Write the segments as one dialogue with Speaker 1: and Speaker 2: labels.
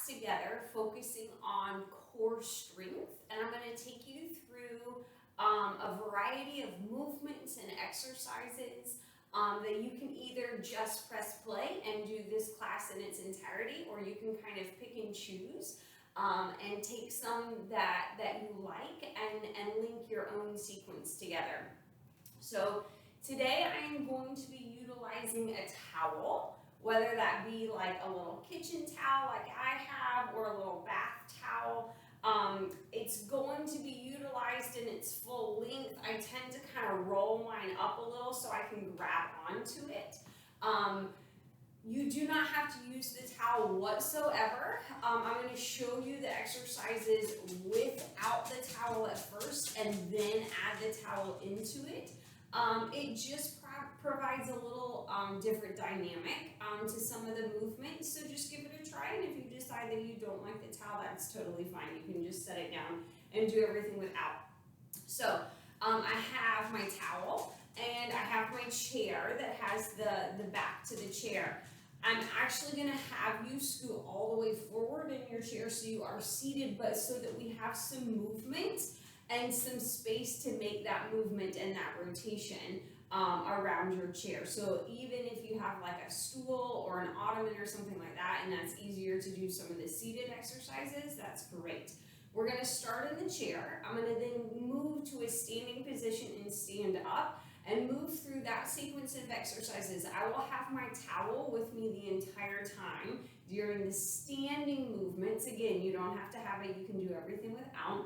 Speaker 1: together, focusing on core strength, and I'm going to take you through a variety of movements and exercises that you can either just press play and do this class in its entirety, or you can kind of pick and choose and take some that you like and link your own sequence together. So today I am going to be utilizing a towel, whether that be like a little kitchen towel like I have or a little bath towel. It's going to be utilized in its full length. I tend to kind of roll mine up a little so I can grab onto it. You do not have to use the towel whatsoever. I'm going to show you the exercises without the towel at first and then add the towel into it. It just provides a little different dynamic to some of the movements, so just give it a try, and if you decide that you don't like the towel, that's totally fine. You can just set it down and do everything without. So I have my towel and I have my chair that has the back to the chair. I'm actually going to have you scoot all the way forward in your chair so you are seated, but so that we have some movement and some space to make that movement and that rotation around your chair. So even if you have like a stool or an ottoman or something like that, and that's easier to do some of the seated exercises, that's great. We're going to start in the chair. I'm going to then move to a standing position and stand up and move through that sequence of exercises. I will have my towel with me the entire time during the standing movements. Again, you don't have to have it. You can do everything without.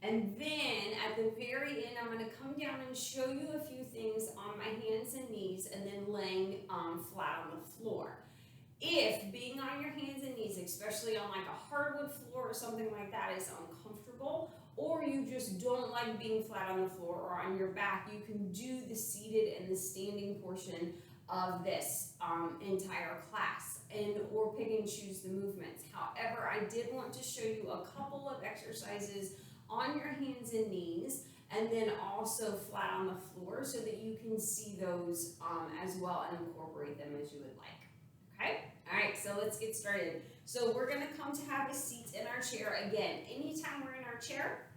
Speaker 1: And then at the very end, I'm going to come down and show you a few things on my hands and knees and then laying flat on the floor. If being on your hands and knees, especially on like a hardwood floor or something like that, is uncomfortable, or you just don't like being flat on the floor or on your back, you can do the seated and the standing portion of this entire class, and or pick and choose the movements. However, I did want to show you a couple of exercises on your hands and knees, and then also flat on the floor so that you can see those as well and incorporate them as you would like. Okay? All right, so let's get started. So we're going to come to have a seat in our chair. Again, anytime we're in our chair,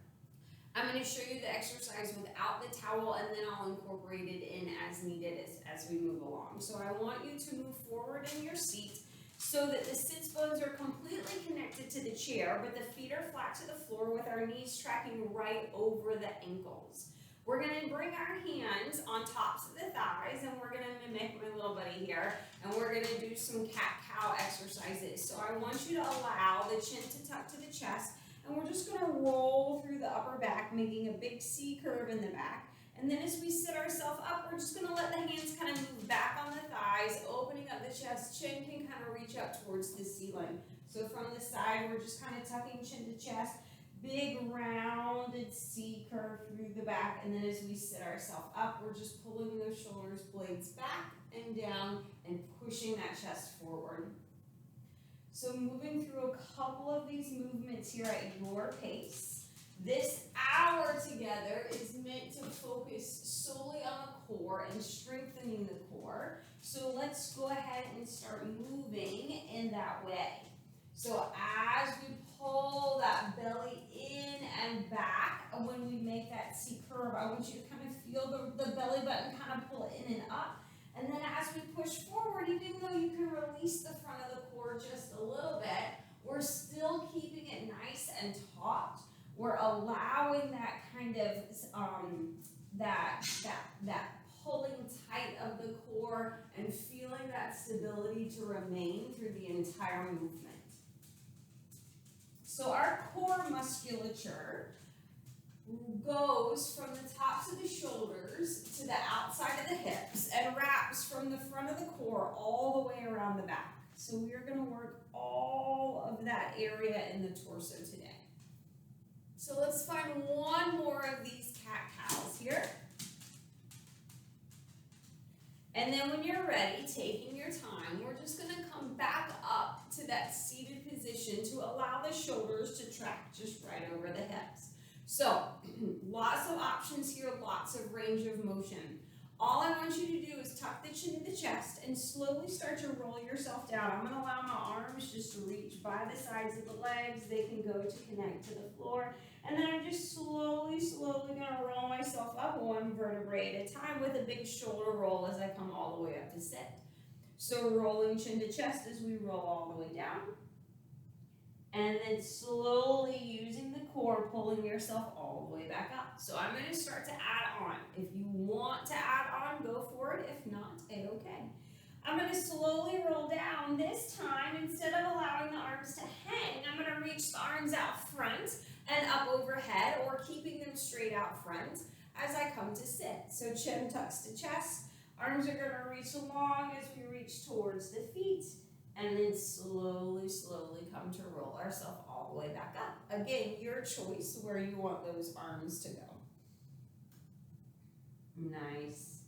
Speaker 1: I'm going to show you the exercise without the towel, and then I'll incorporate it in as needed as we move along. So I want you to move forward in your seat so that the sits bones are completely connected to the chair, but the feet are flat to the floor with our knees tracking right over the ankles. We're going to bring our hands on tops of the thighs, and we're going to mimic my little buddy here, and we're going to do some cat-cow exercises. So I want you to allow the chin to tuck to the chest, and we're just going to roll through the upper back, making a big C curve in the back. And then as we sit ourselves up, we're just going to let the hands kind of move back on the thighs, opening up the chest. Chin can kind of reach up towards the ceiling. So from the side, we're just kind of tucking chin to chest. Big rounded C curve through the back, and then as we sit ourselves up, we're just pulling those shoulders blades back and down and pushing that chest forward. So moving through a couple of these movements here at your pace. This hour together is meant to focus solely on the core and strengthening the core. So let's go ahead and start moving in that way. So as we pull that belly in and back, and when we make that C curve, I want you to kind of feel the belly button kind of pull in and up. And then as we push forward, even though you can release the front of the core just a little bit, we're still keeping it nice and taut. We're allowing that kind of that pulling tight of the core and feeling that stability to remain through the entire movement. So our core musculature goes from the tops of the shoulders to the outside of the hips and wraps from the front of the core all the way around the back. So we're going to work all of that area in the torso today. So let's find one more of these cat-cows here. And then when you're ready, taking your time, we're just going to come back up to that seated position to allow the shoulders to track just right over the hips. So lots of options here, lots of range of motion. All I want you to do is tuck the chin to the chest and slowly start to roll yourself down. I'm going to allow my arms just to reach by the sides of the legs. They can go to connect to the floor. And then I'm just slowly going to roll myself up one vertebrae at a time with a big shoulder roll as I come all the way up to sit. So rolling chin to chest as we roll all the way down. And then slowly using the core, pulling yourself all the way back up. So I'm going to start to add on. If you want to add on, go for it. If not, A-okay. I'm going to slowly roll down. This time, instead of allowing the arms to hang, I'm going to reach the arms out front and up overhead, or keeping them straight out front as I come to sit. So chin tucks to chest. Arms are going to reach along as we reach towards the feet. And then slowly come to roll ourselves all the way back up. Again, your choice where you want those arms to go. Nice.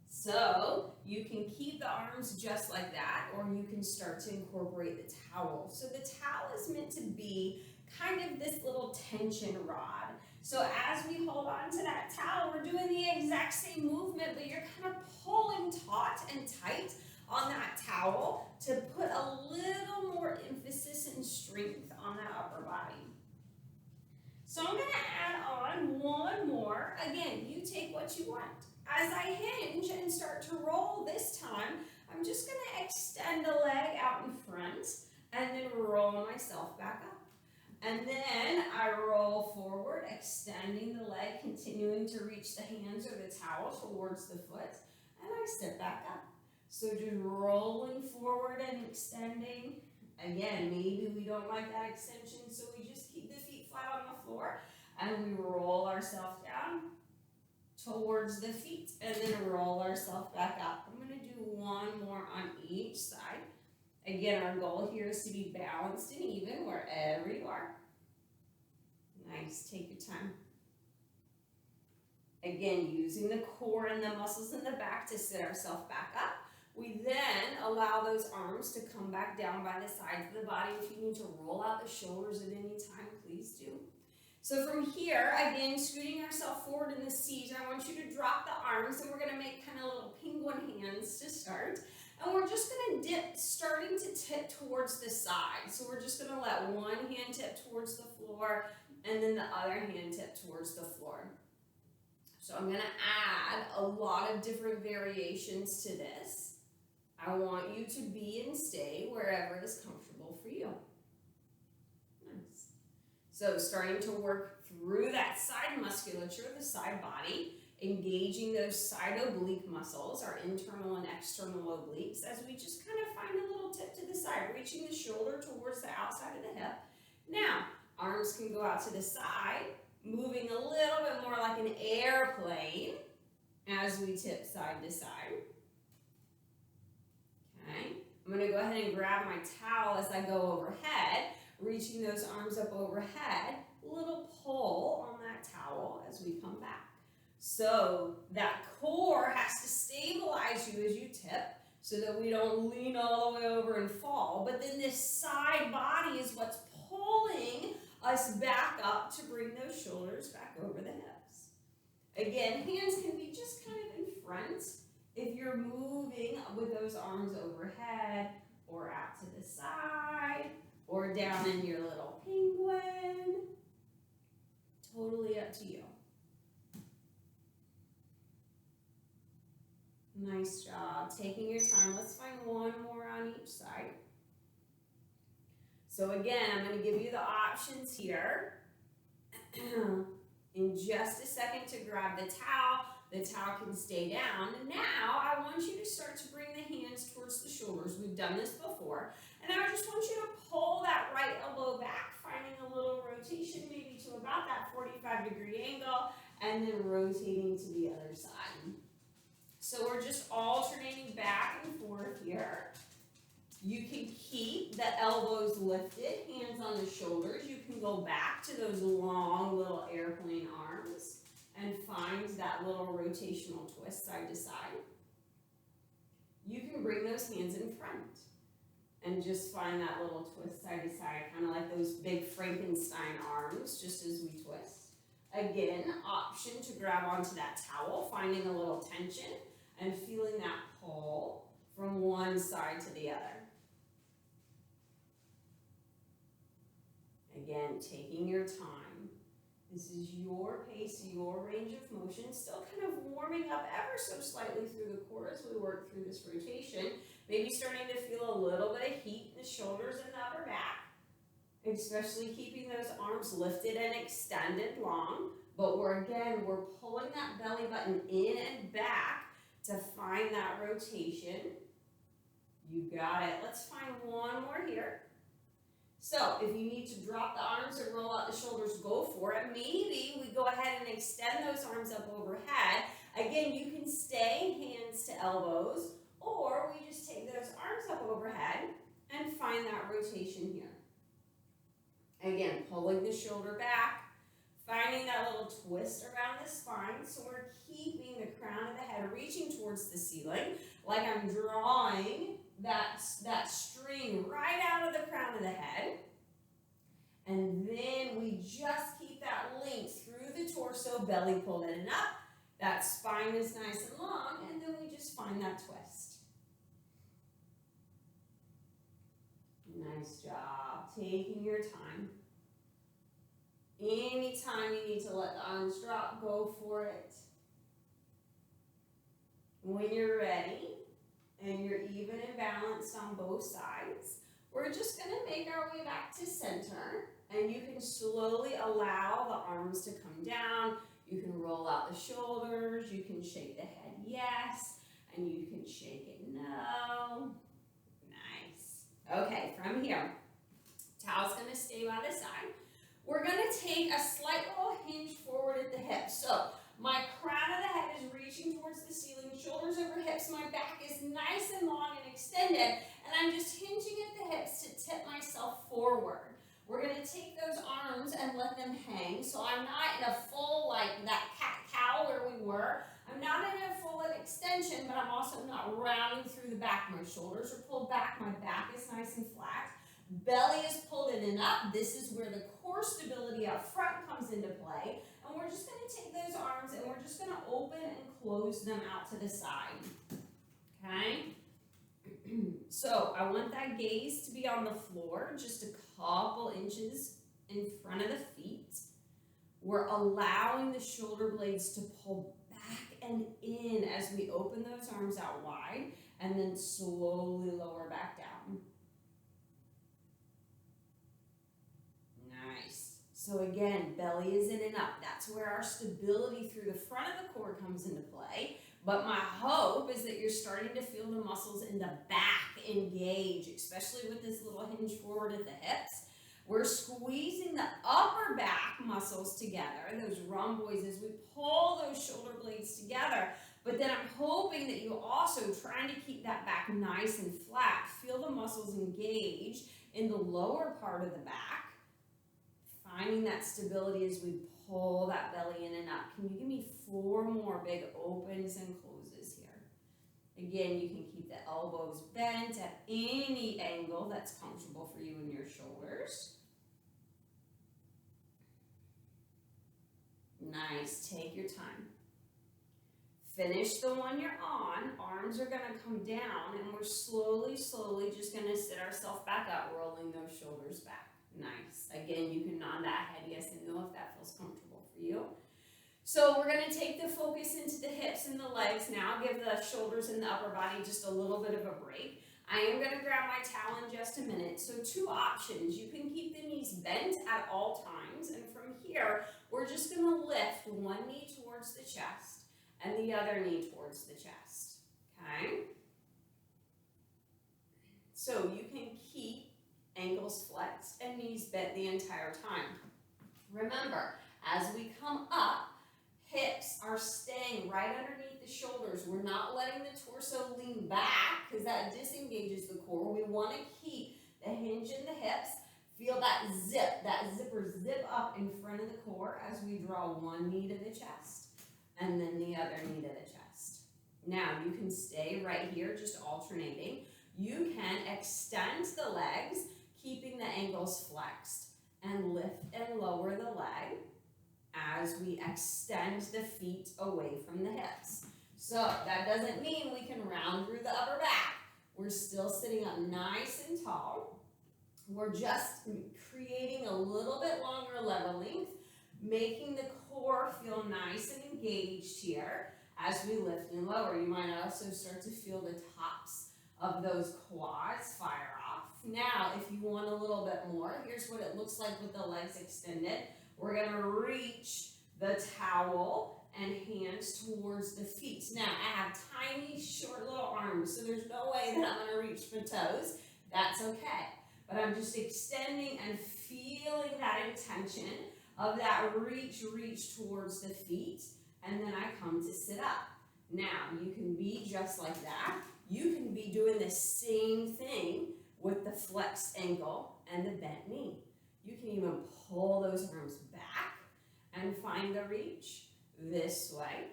Speaker 1: So you can keep the arms just like that, or you can start to incorporate the towel. So the towel is meant to be kind of this little tension rod. So as we hold on to that towel, we're doing the exact same movement, but you're kind of pulling taut and tight on that towel to put a little more emphasis and strength on that upper body. So I'm going to add on one more. Again, you take what you want. As I hinge and start to roll this time, I'm just going to extend the leg out in front and then roll myself back up. And then I roll forward, extending the leg, continuing to reach the hands or the towel towards the foot, and I sit back up. So just rolling forward and extending. Again, maybe we don't like that extension, so we just keep the feet flat on the floor and we roll ourselves down towards the feet and then roll ourselves back up. I'm going to do one more on each side. Again, our goal here is to be balanced and even wherever you are. Nice, take your time. Again, using the core and the muscles in the back to sit ourselves back up. We then allow those arms to come back down by the sides of the body. If you need to roll out the shoulders at any time, please do. So from here, again, scooting ourselves forward in the seat, I want you to drop the arms, and we're going to make kind of little penguin hands to start. And we're just going to dip, starting to tip towards the side. So we're just going to let one hand tip towards the floor, and then the other hand tip towards the floor. So I'm going to add a lot of different variations to this. I want you to be and stay wherever is comfortable for you. Nice. So starting to work through that side musculature, the side body, engaging those side oblique muscles, our internal and external obliques, as we just kind of find a little tip to the side, reaching the shoulder towards the outside of the hip. Now, arms can go out to the side, moving a little bit more like an airplane as we tip side to side. Okay, I'm going to go ahead and grab my towel as I go overhead, reaching those arms up overhead, little pull on that towel as we come back. So that core has to stabilize you as you tip so that we don't lean all the way over and fall. But then this side body is what's pulling us back up to bring those shoulders back over the hips. Again, hands can be just kind of in front if you're moving with those arms overhead or out to the side or down in your little penguin. Totally up to you. Nice job. Taking your time. Let's find one more on each side. So again, I'm going to give you the options here. In just a second to grab the towel. The towel can stay down. And now I want you to start to bring the hands towards the shoulders. We've done this before. And I just want you to pull that right elbow back, finding a little rotation maybe to about that 45-degree angle, and then rotating to the other side. So we're just alternating back and forth here. You can keep the elbows lifted, hands on the shoulders. You can go back to those long little airplane arms and find that little rotational twist side to side. You can bring those hands in front and just find that little twist side to side, kind of like those big Frankenstein arms, just as we twist. Again, option to grab onto that towel, finding a little tension. and feeling that pull from one side to the other. Again, taking your time. This is your pace, your range of motion, still kind of warming up ever so slightly through the core as we work through this rotation. Maybe starting to feel a little bit of heat in the shoulders and the upper back, especially keeping those arms lifted and extended long. But we're pulling that belly button in and back to find that rotation. You got it. Let's find one more here. So if you need to drop the arms or roll out the shoulders, go for it. Maybe we go ahead and extend those arms up overhead. Again, you can stay hands to elbows, or we just take those arms up overhead and find that rotation here. Again, pulling the shoulder back, finding that little twist around the spine, so we're keeping the crown of the head reaching towards the ceiling, like I'm drawing that string right out of the crown of the head. And then we just keep that length through the torso, belly pulled in and up. That spine is nice and long, and then we just find that twist. Nice job. Taking your time. Anytime you need to let the arms drop, go for it. When you're ready, and you're even and balanced on both sides, we're just going to make our way back to center, and you can slowly allow the arms to come down. You can roll out the shoulders, you can shake the head yes, and you can shake it no. Nice. Okay, from here, towel's going to stay by the side. We're going to take a slight little hinge forward at the hips. So my crown of the head is reaching towards the ceiling, shoulders over hips, my back is nice and long and extended, and I'm just hinging at the hips to tip myself forward. We're going to take those arms and let them hang, so I'm not in a full, like that cat-cow where we were. I'm not in a full extension, but I'm also not rounding through the back. My shoulders are pulled back, my back is nice and flat. Belly is pulled in and up. This is where the core stability up front comes into play. And we're just going to take those arms and we're just going to open and close them out to the side. Okay? So I want that gaze to be on the floor, just a couple inches in front of the feet. We're allowing the shoulder blades to pull back and in as we open those arms out wide and then slowly lower back down. Nice. So again, belly is in and up. That's where our stability through the front of the core comes into play. But my hope is that you're starting to feel the muscles in the back engage, especially with this little hinge forward at the hips. We're squeezing the upper back muscles together, those rhomboids, as we pull those shoulder blades together. But then I'm hoping that you also trying to keep that back nice and flat. Feel the muscles engage in the lower part of the back. Finding that stability as we pull that belly in and up. Can you give me 4 more big opens and closes here? Again, you can keep the elbows bent at any angle that's comfortable for you in your shoulders. Nice. Take your time. Finish the one you're on. Arms are going to come down, and we're slowly just going to sit ourselves back up, rolling those shoulders back. Nice. Again, you can nod that head yes and no if that feels comfortable for you. So we're going to take the focus into the hips and the legs now. Give the shoulders and the upper body just a little bit of a break. I am going to grab my towel in just a minute. So 2 options. You can keep the knees bent at all times. And from here, we're just going to lift one knee towards the chest and the other knee towards the chest. Okay? So you can keep ankles flexed and knees bent the entire time. Remember, as we come up, hips are staying right underneath the shoulders. We're not letting the torso lean back because that disengages the core. We want to keep the hinge in the hips. Feel that zipper zip up in front of the core as we draw one knee to the chest and then the other knee to the chest. Now you can stay right here, just alternating. You can extend the legs, keeping the ankles flexed, and lift and lower the leg as we extend the feet away from the hips. So So that doesn't mean we can round through the upper back. We're still sitting up nice and tall. We're just creating a little bit longer level length, making the core feel nice and engaged here as we lift and lower. You might also start to feel the tops of those quads fire off. Now, if you want a little bit more, here's what it looks like with the legs extended. We're going to reach the towel and hands towards the feet. Now, I have tiny, short little arms, so there's no way that I'm going to reach my toes. That's okay. But I'm just extending and feeling that intention of that reach towards the feet, and then I come to sit up. Now, you can be just like that. You can be doing the same thing with the flexed ankle and the bent knee. You can even pull those arms back and find the reach this way.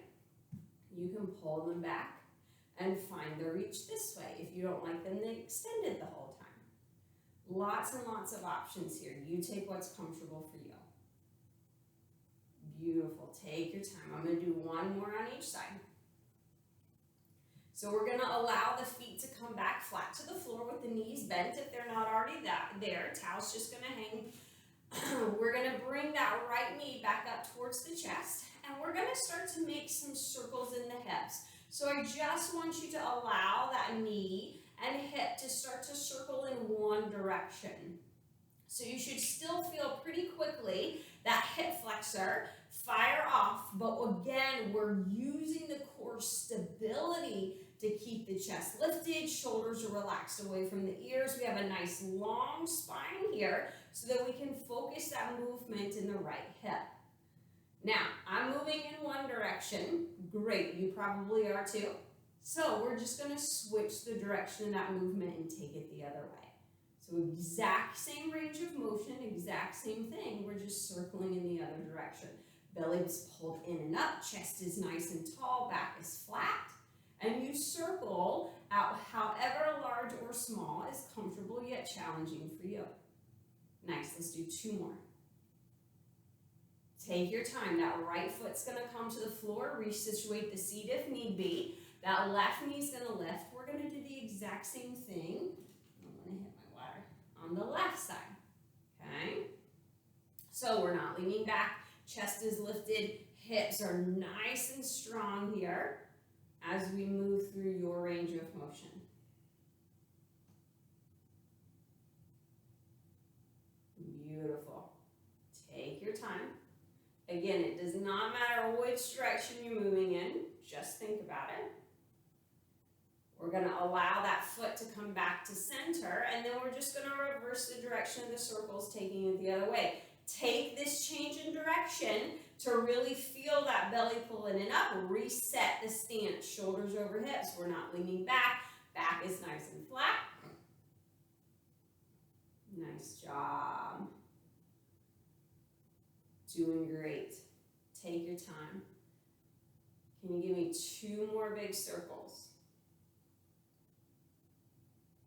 Speaker 1: You can pull them back and find the reach this way if you don't like them extended the whole time. Lots and lots of options here. You take what's comfortable for you. Beautiful. Take your time. I'm going to do one more on each side. So we're going to allow the feet to come back flat to the floor with the knees bent if they're not already there. Towel's just going to hang. We're going to bring that right knee back up towards the chest, and we're going to start to make some circles in the hips. So I just want you to allow that knee and hip to start to circle in one direction. So you should still feel pretty quickly that hip flexor fire off, but again, we're using the core stability to keep the chest lifted, shoulders are relaxed away from the ears. We have a nice long spine here so that we can focus that movement in the right hip. Now, I'm moving in one direction. Great, you probably are too. So we're just going to switch the direction of that movement and take it the other way. So exact same range of motion, exact same thing. We're just circling in the other direction. Belly is pulled in and up, chest is nice and tall, back is flat. And you circle out however large or small is comfortable yet challenging for you. Nice, let's do two more. Take your time. That right foot's going to come to the floor. Resituate the seat if need be. That left knee's going to lift. We're going to do the exact same thing. I'm going to hit my water on the left side. Okay? So we're not leaning back. Chest is lifted. Hips are nice and strong here as we move through your range of motion. Beautiful. Take your time. Again, it does not matter which direction you're moving in. Just think about it. We're going to allow that foot to come back to center, and then we're just going to reverse the direction of the circles, taking it the other way. Take this change in direction to really feel that belly pulling in up. Reset the stance, shoulders over hips. We're not leaning back. Back is nice and flat. Nice job. Doing great. Take your time. Can you give me two more big circles?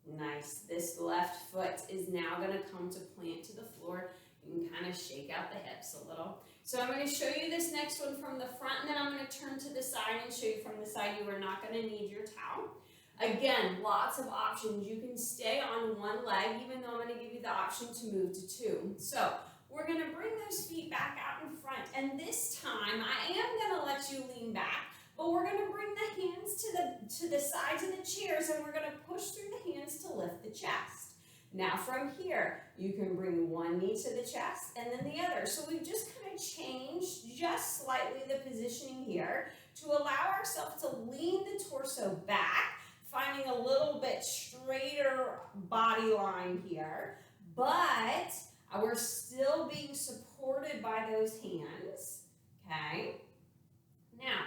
Speaker 1: Nice. This left foot is now going to come to plant to the floor. You can kind of shake out the hips a little. So I'm going to show you this next one from the front, and then I'm going to turn to the side and show you from the side. You are not going to need your towel. Again, lots of options. You can stay on one leg, even though I'm going to give you the option to move to two. So we're going to bring those feet back out in front, and this time I am going to let you lean back, but we're going to bring the hands to the sides of the chairs, and we're going to push through the hands to lift the chest. Now from here, you can bring one knee to the chest and then the other. So we've just kind of changed just slightly the positioning here to allow ourselves to lean the torso back, finding a little bit straighter body line here, but we're still being supported by those hands, okay? Now,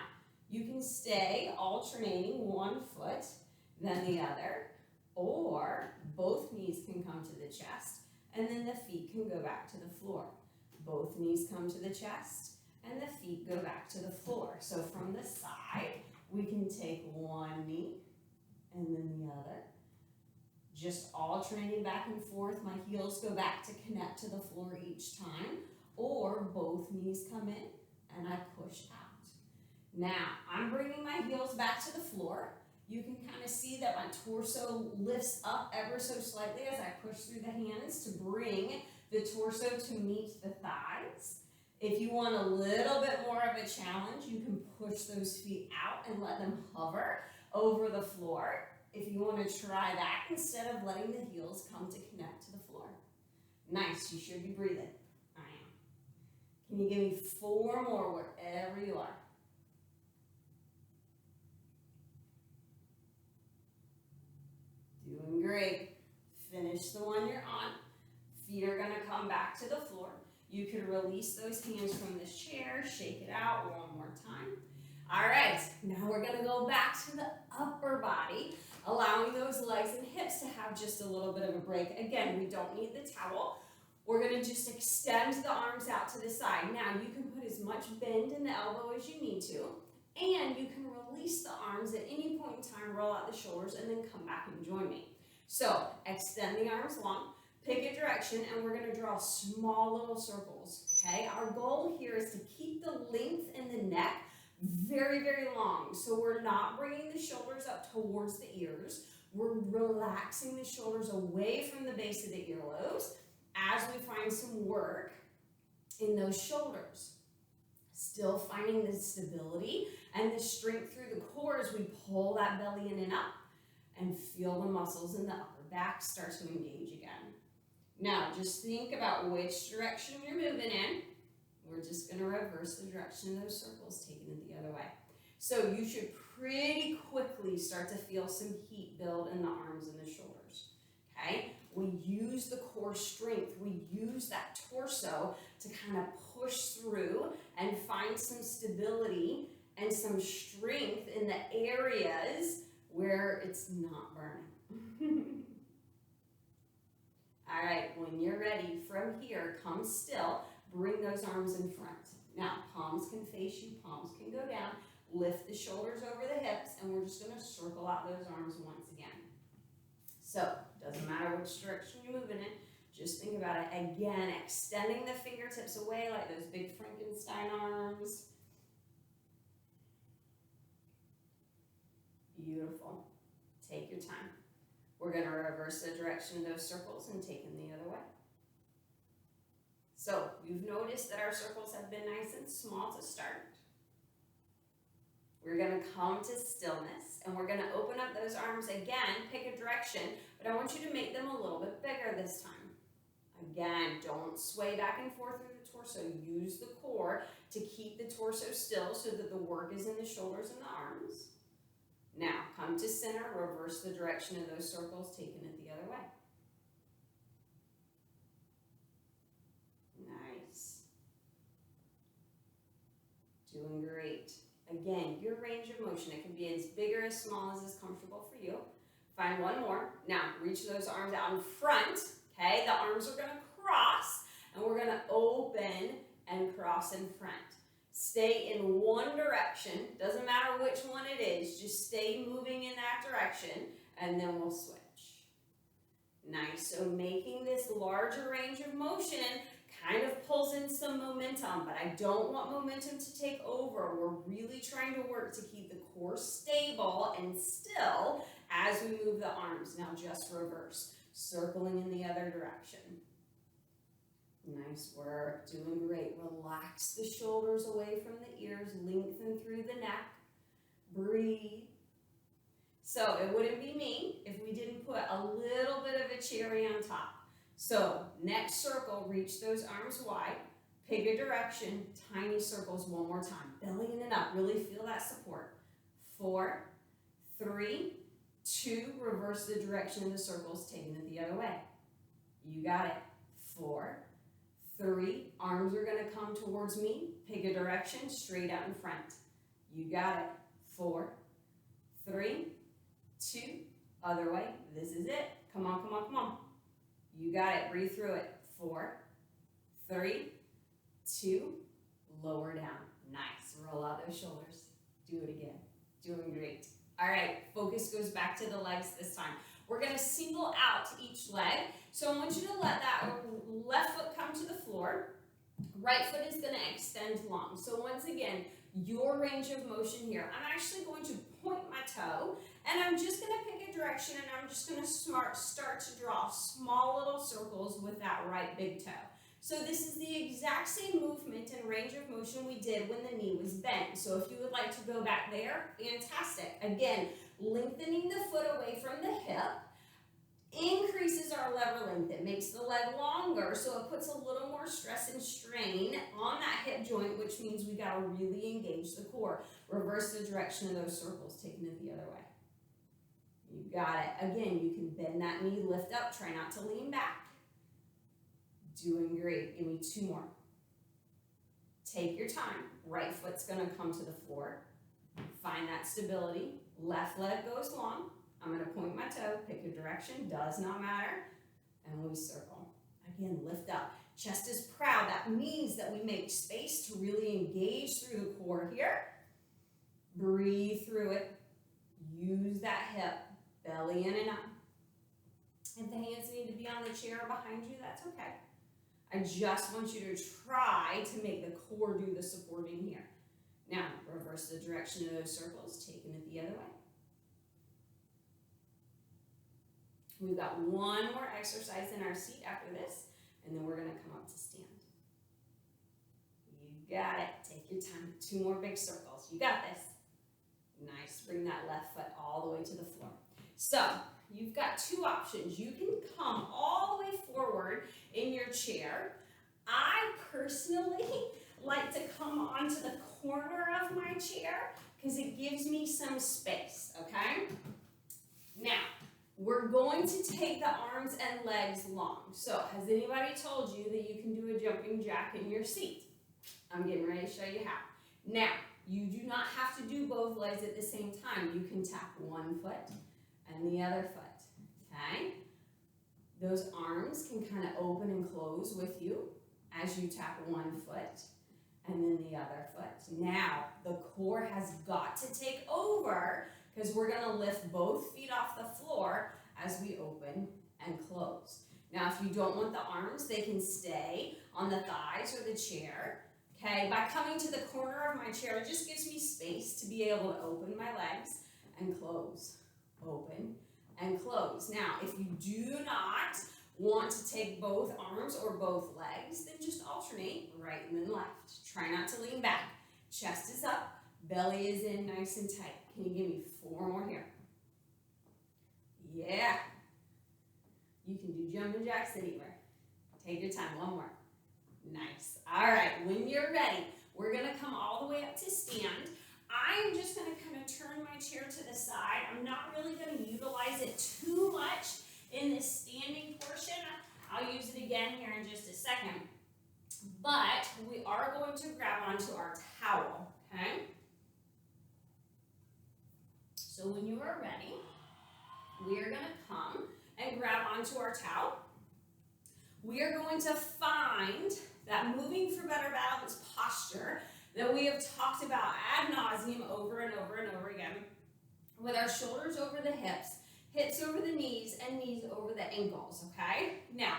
Speaker 1: you can stay alternating one foot, then the other, or both knees can come to the chest, and then the feet can go back to the floor. Both knees come to the chest, and the feet go back to the floor. So from the side, we can take one knee, and then the other. Just alternating back and forth. My heels go back to connect to the floor each time, or both knees come in, and I push out. Now, I'm bringing my heels back to the floor. You can kind of see that my torso lifts up ever so slightly as I push through the hands to bring the torso to meet the thighs. If you want a little bit more of a challenge, you can push those feet out and let them hover over the floor. If you want to try that instead of letting the heels come to connect to the floor. Nice, you should be breathing. I am. Can you give me 4 more wherever you are? Doing great. Finish the one you're on. Feet are going to come back to the floor. You can release those hands from this chair. Shake it out one more time. All right, now we're going to go back to the upper body, allowing those legs and hips to have just a little bit of a break. Again, we don't need the towel. We're going to just extend the arms out to the side. Now, you can put as much bend in the elbow as you need to, and you can release the arms at any point in time, roll out the shoulders, and then come back and join me. So, extend the arms long, pick a direction, and we're going to draw small little circles, okay? Our goal here is to keep the length in the neck very, very long. So we're not bringing the shoulders up towards the ears. We're relaxing the shoulders away from the base of the earlobes as we find some work in those shoulders. Still finding the stability and the strength through the core as we pull that belly in and up and feel the muscles in the upper back start to engage again. Now, just think about which direction you're moving in. We're just going to reverse the direction of those circles, taking it the other way. So you should pretty quickly start to feel some heat build in the arms and the shoulders, okay? We use the core strength. We use that torso to kind of push through and find some stability and some strength in the areas where it's not burning. All right, when you're ready, from here, come still. Bring those arms in front. Now, palms can face you, palms can go down. Lift the shoulders over the hips, and we're just going to circle out those arms once again. So, doesn't matter which direction you're moving in. Just think about it. Again, extending the fingertips away like those big Frankenstein arms. Beautiful. Take your time. We're going to reverse the direction of those circles and take them the other way. So, you've noticed that our circles have been nice and small to start. We're going to come to stillness, and we're going to open up those arms again, pick a direction, but I want you to make them a little bit bigger this time. Again, don't sway back and forth through the torso. Use the core to keep the torso still so that the work is in the shoulders and the arms. Now, come to center, reverse the direction of those circles, taking it the other way. Nice. Doing great. Again, your range of motion, it can be as big or as small as is comfortable for you. Find one more. Now, reach those arms out in front, okay? The arms are going to cross, and we're going to open and cross in front. Stay in one direction. Doesn't matter which one it is. Just stay moving in that direction, and then we'll switch. Nice. So making this larger range of motion kind of pulls in some momentum, but I don't want momentum to take over. We're really trying to work to keep the core stable and still as we move the arms. Now just reverse, circling in the other direction. Nice work, doing great. Relax the shoulders away from the ears, lengthen through the neck. Breathe. So it wouldn't be me if we didn't put a little bit of a cherry on top. So next circle, reach those arms wide, pick a direction, tiny circles one more time. Belly in and up, really feel that support. 4, 3, 2, reverse the direction of the circles, taking it the other way. You got it. 4, 3, arms are going to come towards me, pick a direction, straight out in front. You got it. 4, 3, 2, other way. This is it. Come on, come on, come on. You got it. Breathe through it. 4, 3, 2, lower down. Nice. Roll out those shoulders. Do it again. Doing great. All right. Focus goes back to the legs this time. We're going to single out each leg. So I want you to let that left foot come to the floor. Right foot is going to extend long. So once again, your range of motion here. I'm actually going to point my toe, and I'm just going to pick a direction, and I'm just going to start to draw small little circles with that right big toe. So this is the exact same movement and range of motion we did when the knee was bent. So if you would like to go back there, fantastic. Again, lengthening the foot away from the hip increases our lever length. It makes the leg longer, so it puts a little more stress and strain on that hip joint, which means we got to really engage the core. Reverse the direction of those circles, taking it the other way. You got it. Again, you can bend that knee, lift up, try not to lean back. Doing great. Give me 2 more. Take your time. Right foot's going to come to the floor. Find that stability. Left leg goes long. I'm going to point my toe, pick a direction, does not matter, and we circle. Again, lift up. Chest is proud. That means that we make space to really engage through the core here. Breathe through it. Use that hip. Belly in and up. If the hands need to be on the chair behind you, that's okay. I just want you to try to make the core do the supporting here. Now, reverse the direction of those circles, taking it the other way. We've got one more exercise in our seat after this, and then we're going to come up to stand. You got it. Take your time. 2 more big circles. You got this. Nice. Bring that left foot all the way to the floor. So, you've got 2 options. You can come all the way forward in your chair. I personally like to come onto the corner of my chair because it gives me some space, okay? Now, we're going to take the arms and legs long. So, has anybody told you that you can do a jumping jack in your seat? I'm getting ready to show you how. Now, you do not have to do both legs at the same time. You can tap one foot and the other foot, okay? Those arms can kind of open and close with you as you tap one foot and then the other foot. Now, the core has got to take over because we're going to lift both feet off the floor as we open and close. Now, if you don't want the arms, they can stay on the thighs or the chair. Okay, by coming to the corner of my chair, it just gives me space to be able to open my legs and close. Open and close. Now, if you do not want to take both arms or both legs, then just alternate right and then left. Try not to lean back. Chest is up, belly is in nice and tight. Can you give me 4 more here? Yeah. You can do jumping jacks anywhere. Take your time. 1 more. Nice. All right. When you're ready, we're going to come all the way up to stand. I'm just going to kind of turn my chair to the side. I'm not really going to utilize it too much in this standing portion. I'll use it again here in just a second. But we are going to grab onto our towel, okay? So when you are ready, we are going to come and grab onto our towel. We are going to find that moving for better balance posture that we have talked about ad nauseum over and over and over again, with our shoulders over the hips, hips over the knees, and knees over the ankles, okay? Now,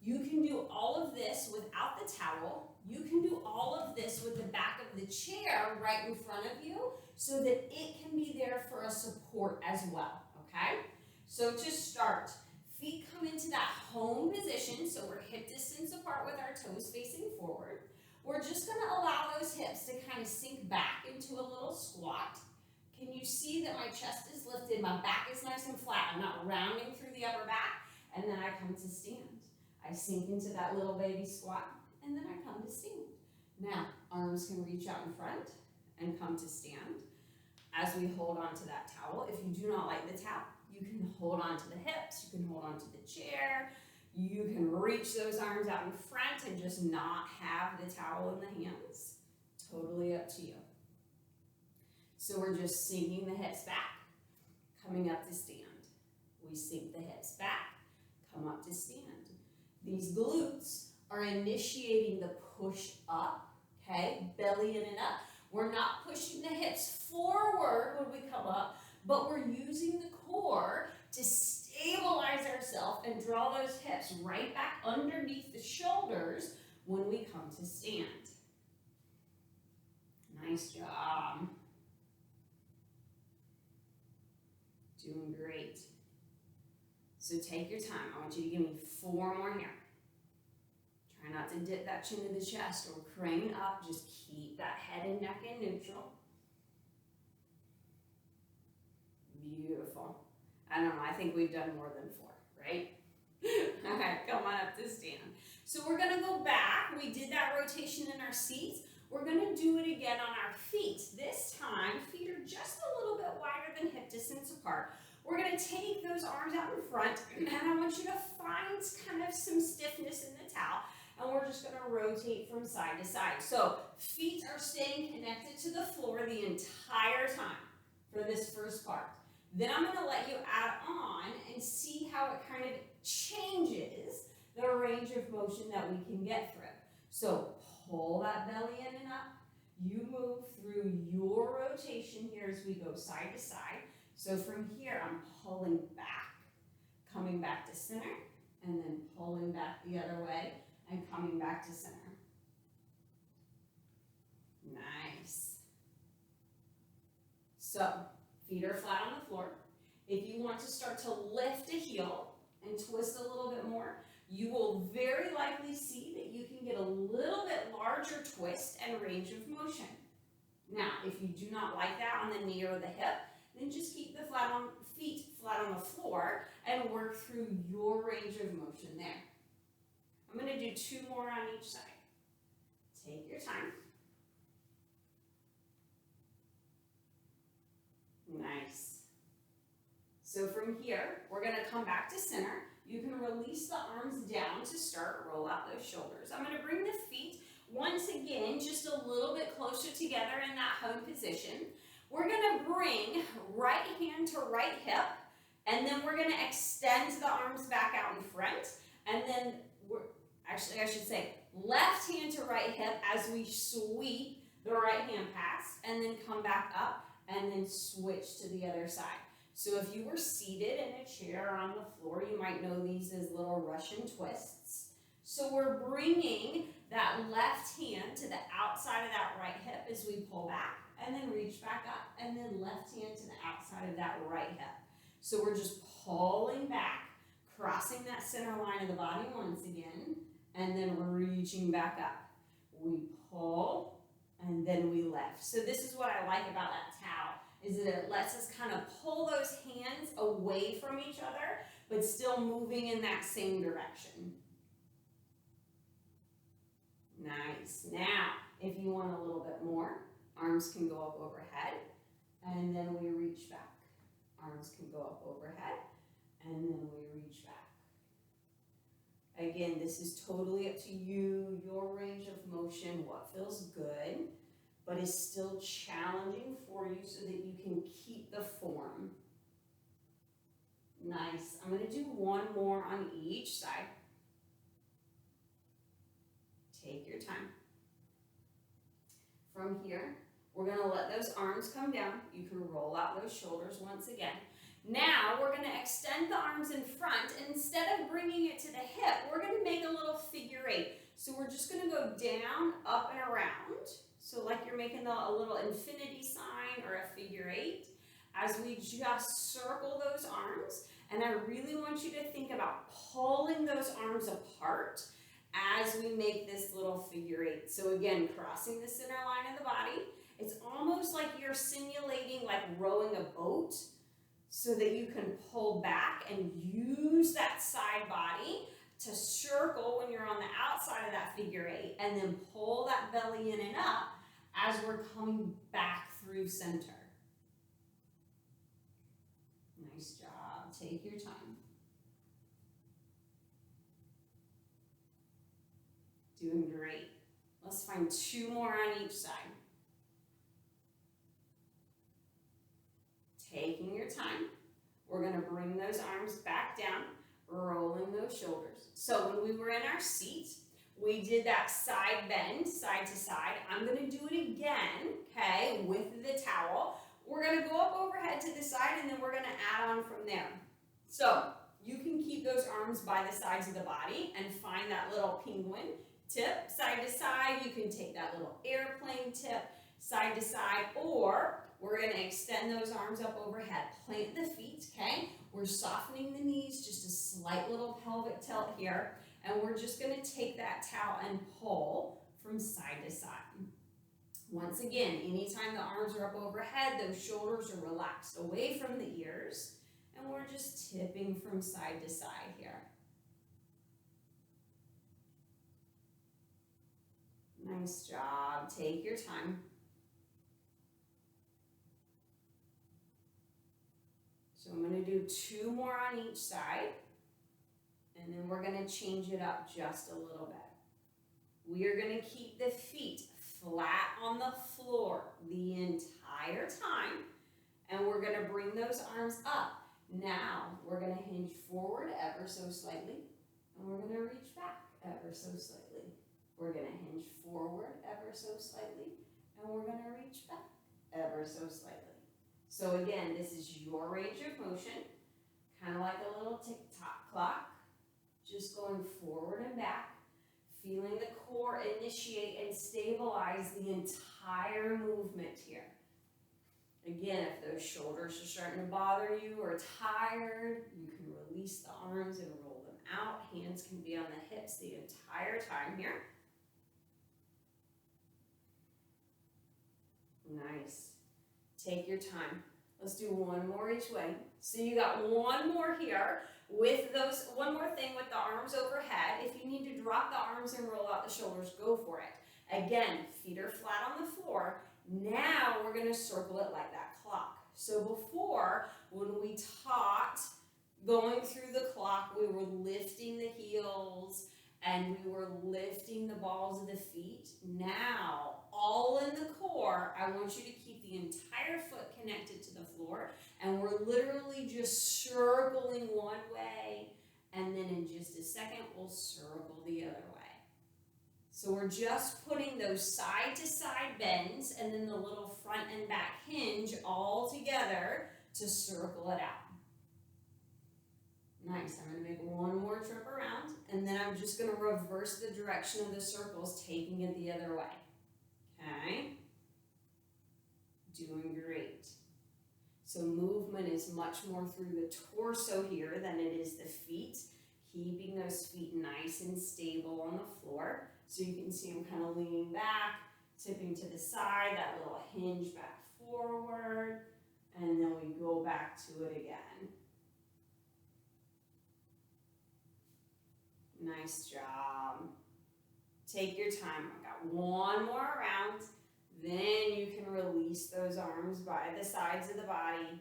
Speaker 1: you can do all of this without the towel. You can do all of this with the back of the chair right in front of you so that it can be there for a support as well, okay? So to start, feet come into that home position, so we're hip distance apart with our toes facing forward. We're just going to allow those hips to kind of sink back into a little squat. Can you see that my chest is lifted, my back is nice and flat, I'm not rounding through the upper back, and then I come to stand. I sink into that little baby squat, and then I come to stand. Now, arms can reach out in front and come to stand as we hold on to that towel. If you do not like the towel, you can hold on to the hips, you can hold on to the chair, you can reach those arms out in front and just not have the towel in the hands. Totally up to you. So we're just sinking the hips back, coming up to stand. We sink the hips back, come up to stand. These glutes are initiating the push up, okay? Belly in and up. We're not pushing the hips forward when we come up, but we're using the core to stabilize ourselves and draw those hips right back underneath the shoulders when we come to stand. Nice job. Doing great. So take your time. I want you to give me 4 more here. Try not to dip that chin to the chest or crane up. Just keep that head and neck in neutral. Beautiful. I don't know, I think we've done more than 4, right? All right, come on up to stand. So we're gonna go back. We did that rotation in our seats. We're gonna do it again on our feet. This time, feet are just a little bit wider than hip distance apart. We're gonna take those arms out in front, and I want you to find kind of some stiffness in the towel, and we're just gonna rotate from side to side. So feet are staying connected to the floor the entire time for this first part. Then I'm gonna let you add on and see how it kind of changes the range of motion that we can get through. So pull that belly in and up. You move through your rotation here as we go side to side. So from here, I'm pulling back, coming back to center, and then pulling back the other way and coming back to center. Nice. So feet are flat on the floor. If you want to start to lift a heel and twist a little bit more, you will very likely see that you can get a little bit larger twist and range of motion. Now, if you do not like that on the knee or the hip, then just keep the feet flat on the floor and work through your range of motion there. I'm going to do 2 more on each side. Take your time. Nice. So from here, we're going to come back to center. You can release the arms down to start, roll out those shoulders. I'm going to bring the feet once again just a little bit closer together in that home position. We're going to bring right hand to right hip, and then we're going to extend the arms back out in front, and then I should say left hand to right hip as we sweep the right hand past, and then come back up, and then switch to the other side. So if you were seated in a chair or on the floor, you might know these as little Russian twists. So we're bringing that left hand to the outside of that right hip as we pull back, and then reach back up, and then left hand to the outside of that right hip. So we're just pulling back, crossing that center line of the body once again, and then we're reaching back up. We pull, and then we lift. So this is what I like about that towel, is that it lets us kind of pull those hands away from each other, but still moving in that same direction. Nice. Now, if you want a little bit more, arms can go up overhead, and then we reach back. Arms can go up overhead, and then we reach back. Again, this is totally up to you, your range of motion, what feels good, but is still challenging for you so that you can keep the form. Nice. I'm going to do 1 more on each side. Take your time. From here, we're going to let those arms come down. You can roll out those shoulders once again. Now we're going to extend the arms in front, and instead of bringing it to the hip, we're going to make a little figure 8. So we're just going to go down, up, and around. So like you're making a little infinity sign or a figure 8 as we just circle those arms. And I really want you to think about pulling those arms apart as we make this little figure 8. So again, crossing the center line of the body. It's almost like you're simulating like rowing a boat so that you can pull back and use that side body to circle when you're on the outside of that figure 8, and then pull that belly in and up as we're coming back through center. Nice job. Take your time. Doing great. Let's find 2 more on each side. Taking your time. We're going to bring those arms back down, rolling those shoulders. So when we were in our seat, we did that side bend, side to side. I'm going to do it again, okay, with the towel. We're going to go up overhead to the side, and then we're going to add on from there. So you can keep those arms by the sides of the body and find that little penguin tip side to side. You can take that little airplane tip side to side, or we're going to extend those arms up overhead. Plant the feet, okay? We're softening the knees, just a slight little pelvic tilt here, and we're just going to take that towel and pull from side to side. Once again, anytime the arms are up overhead, those shoulders are relaxed away from the ears, and we're just tipping from side to side here. Nice job. Take your time. So I'm going to do 2 more on each side, and then we're going to change it up just a little bit. We are going to keep the feet flat on the floor the entire time, and we're going to bring those arms up. Now we're going to hinge forward ever so slightly, and we're going to reach back ever so slightly. We're going to hinge forward ever so slightly, and we're going to reach back ever so slightly. So again, this is your range of motion, kind of like a little tick-tock clock, just going forward and back, feeling the core initiate and stabilize the entire movement here. Again, if those shoulders are starting to bother you or tired, you can release the arms and roll them out. Hands can be on the hips the entire time here. Nice. Take your time. Let's do 1 more each way. So you got 1 more here with those, 1 more thing with the arms overhead. If you need to drop the arms and roll out the shoulders, go for it. Again, feet are flat on the floor. Now we're going to circle it like that clock. So before, when we taught going through the clock, we were lifting the heels and we were lifting the balls of the feet. Now, all in the core, I want you to keep the entire foot connected to the floor, and we're literally just circling one way, and then in just a second, we'll circle the other way. So we're just putting those side-to-side bends and then the little front and back hinge all together to circle it out. Nice. I'm going to make 1 more trip around, and then I'm just going to reverse the direction of the circles, taking it the other way. Okay? Doing great. So movement is much more through the torso here than it is the feet, keeping those feet nice and stable on the floor. So you can see I'm kind of leaning back, tipping to the side, that little hinge back forward, and then we go back to it again. Nice job. Take your time. I've got 1 more round. Then you can release those arms by the sides of the body.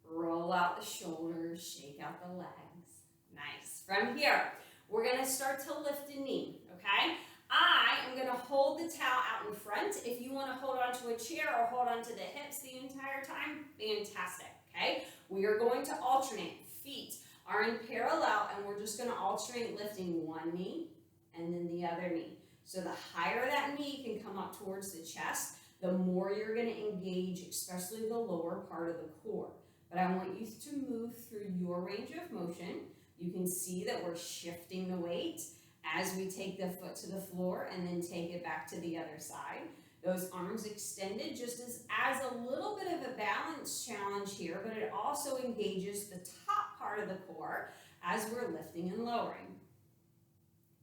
Speaker 1: Roll out the shoulders, shake out the legs. Nice. From here, we're going to start to lift a knee, okay? I am going to hold the towel out in front. If you want to hold onto a chair or hold onto the hips the entire time, fantastic, okay? We are going to alternate. Feet are in parallel, and we're just going to alternate lifting one knee and then the other knee. So the higher that knee can come up towards the chest, the more you're going to engage, especially the lower part of the core. But I want you to move through your range of motion. You can see that we're shifting the weight as we take the foot to the floor and then take it back to the other side. Those arms extended just as a little bit of a balance challenge here, but it also engages the top part of the core as we're lifting and lowering.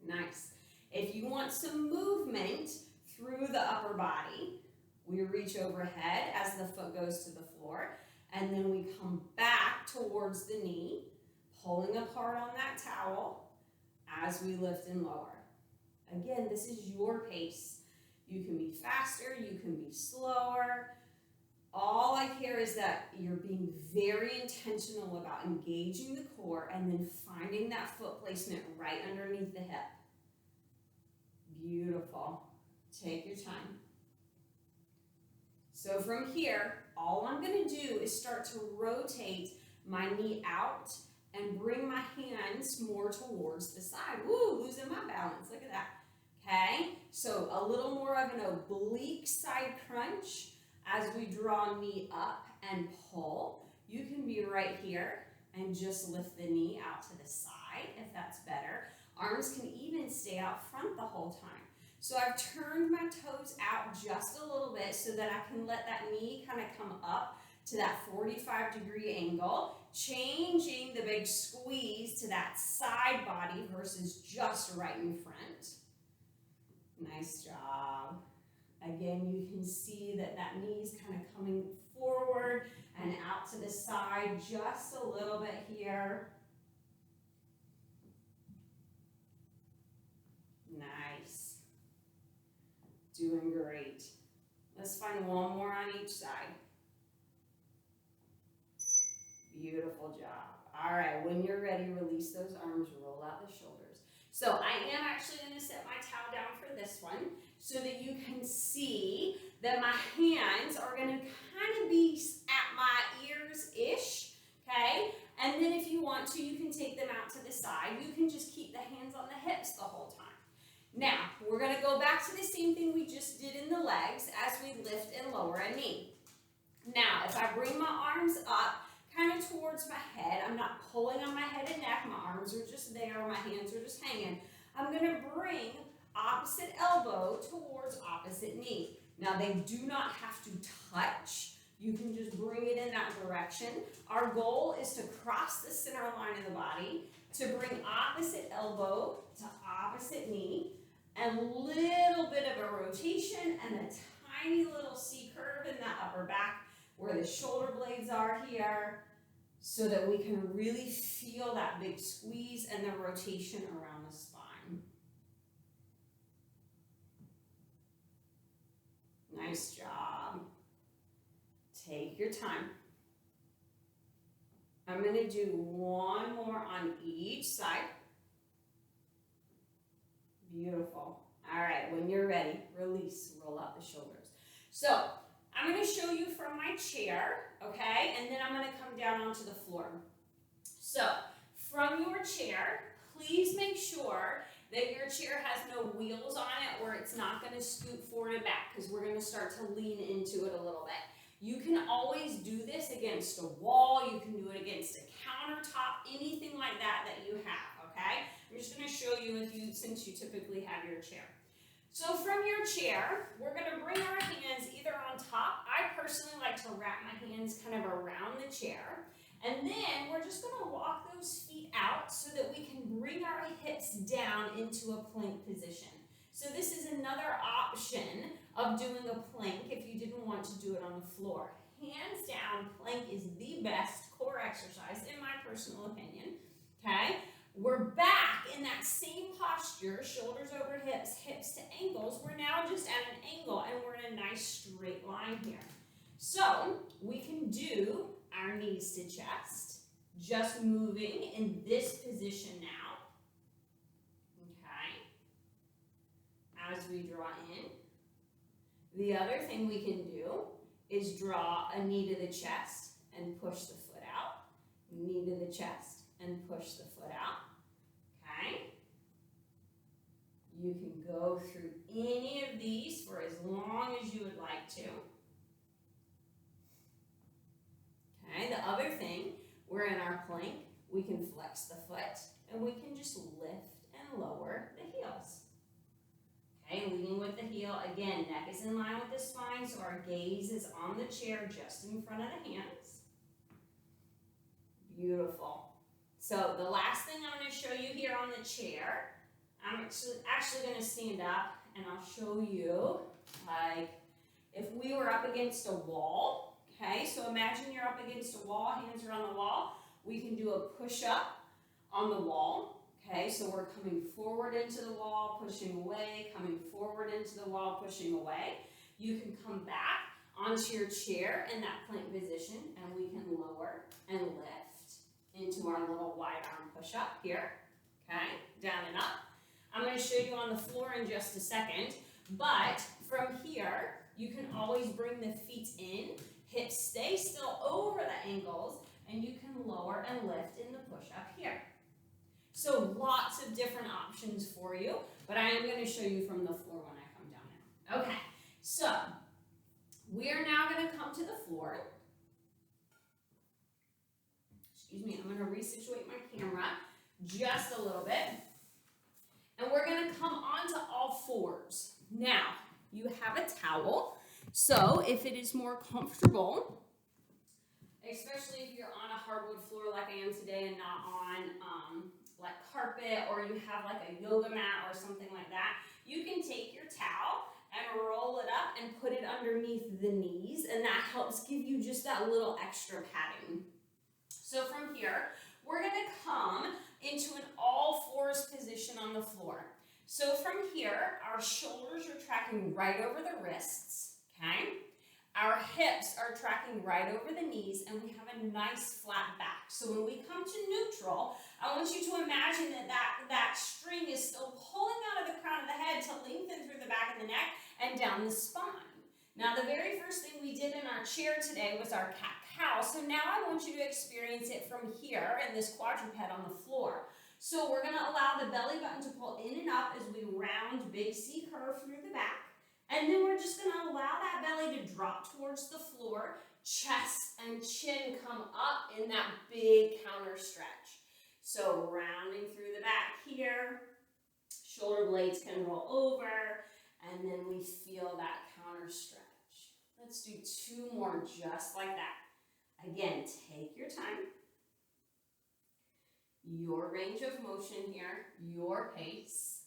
Speaker 1: Nice. If you want some movement through the upper body, we reach overhead as the foot goes to the floor, and then we come back towards the knee, pulling apart on that towel as we lift and lower. Again, this is your pace. You can be faster, you can be slower. All I care is that you're being very intentional about engaging the core and then finding that foot placement right underneath the hip. Beautiful. Take your time. So from here, all I'm going to do is start to rotate my knee out and bring my hands more towards the side. Woo, losing my balance. Look at that. Okay, so a little more of an oblique side crunch as we draw knee up and pull. You can be right here and just lift the knee out to the side if that's better. Arms can even stay out front the whole time. So I've turned my toes out just a little bit so that I can let that knee kind of come up to that 45-degree angle, changing the big squeeze to that side body versus just right in front. Nice job. Again, you can see that that knee's kind of coming forward and out to the side just a little bit here. Nice. Doing great. Let's find one more on each side. Beautiful job. All right, when you're ready, release those arms, roll out the shoulders. So I am actually going to set my towel down for this one so that you can see that my hands are going to kind of be at my ears-ish, okay? And then if you want to, you can take them out to the side. You can just keep the hands on the hips the whole time. Now, we're going to go back to the same thing we just did in the legs as we lift and lower a knee. Now, if I bring my arms up kind of towards my head, I'm not pulling on my head and neck, my arms are just there, my hands are just hanging. I'm going to bring opposite elbow towards opposite knee. Now, they do not have to touch. You can just bring it in that direction. Our goal is to cross the center line of the body, to bring opposite elbow to opposite knee, and little bit of a rotation and a tiny little C curve in that upper back where the shoulder blades are here, so that we can really feel that big squeeze and the rotation around the spine. Nice job. Take your time. I'm going to do one more on each side. Beautiful. All right, when you're ready, release, roll out the shoulders. So I'm going to show you from my chair, okay, and then I'm going to come down onto the floor. So from your chair, please make sure that your chair has no wheels on it or it's not going to scoot forward and back because we're going to start to lean into it a little bit. You can always do this against a wall. You can do it against a countertop, anything like that that you have, okay? I'm just going to show you since you typically have your chair. So from your chair, we're going to bring our hands either on top. I personally like to wrap my hands kind of around the chair. And then we're just going to walk those feet out so that we can bring our hips down into a plank position. So this is another option of doing a plank if you didn't want to do it on the floor. Hands down, plank is the best core exercise in my personal opinion, okay? We're back in that same posture, shoulders over hips, hips to ankles. We're now just at an angle and we're in a nice straight line here. So we can do our knees to chest, just moving in this position now, okay, as we draw in. The other thing we can do is draw a knee to the chest and push the foot out, knee to the chest and push the foot out. Okay. You can go through any of these for as long as you would like to. Okay, the other thing, we're in our plank, we can flex the foot and we can just lift and lower the heels. Okay, leading with the heel, again, neck is in line with the spine, so our gaze is on the chair just in front of the hands. Beautiful. So the last thing I'm going to show you here on the chair, I'm actually going to stand up and I'll show you, like, if we were up against a wall, okay, so imagine you're up against a wall, hands are on the wall, we can do a push-up on the wall, okay, so we're coming forward into the wall, pushing away, coming forward into the wall, pushing away. You can come back onto your chair in that plank position and we can lower and lift into our little wide arm push-up here, okay, down and up. I'm going to show you on the floor in just a second, but from here, you can always bring the feet in, hips stay still over the ankles, and you can lower and lift in the push-up here. So lots of different options for you, but I am going to show you from the floor when I come down now. Okay, so we are now going to come to the floor. Excuse me, I'm going to resituate my camera just a little bit. And we're going to come onto all fours, Now, you have a towel, so if it is more comfortable, especially if you're on a hardwood floor like I am today and not on like carpet, or you have like a yoga mat or something like that, you can take your towel and roll it up and put it underneath the knees, and that helps give you just that little extra padding. So from here, we're gonna come into an all fours position on the floor. So from here, our shoulders are tracking right over the wrists, okay? Our hips are tracking right over the knees, and we have a nice flat back. So when we come to neutral, I want you to imagine that string is still pulling out of the crown of the head to lengthen through the back of the neck and down the spine. Now, the very first thing we did in our chair today was our cat-cow. So now I want you to experience it from here in this quadruped on the floor. So we're going to allow the belly button to pull in and up as we round big C curve through the back. And then we're just going to allow that belly to drop towards the floor, chest and chin come up in that big counter stretch. So rounding through the back here, shoulder blades can roll over, and then we feel that counter stretch. Let's do 2 more just like that. Again, take your time. Your range of motion here, your pace.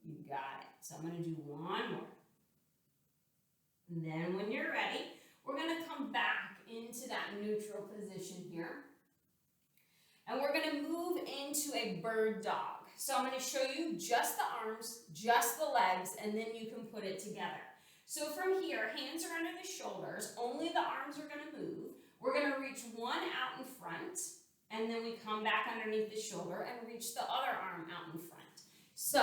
Speaker 1: You got it. So I'm going to do 1 more. And then when you're ready, we're going to come back into that neutral position here. And we're going to move into a bird dog. So I'm going to show you just the arms, just the legs, and then you can put it together. So from here, hands are under the shoulders, only the arms are going to move. We're going to reach one out in front, and then we come back underneath the shoulder and reach the other arm out in front. So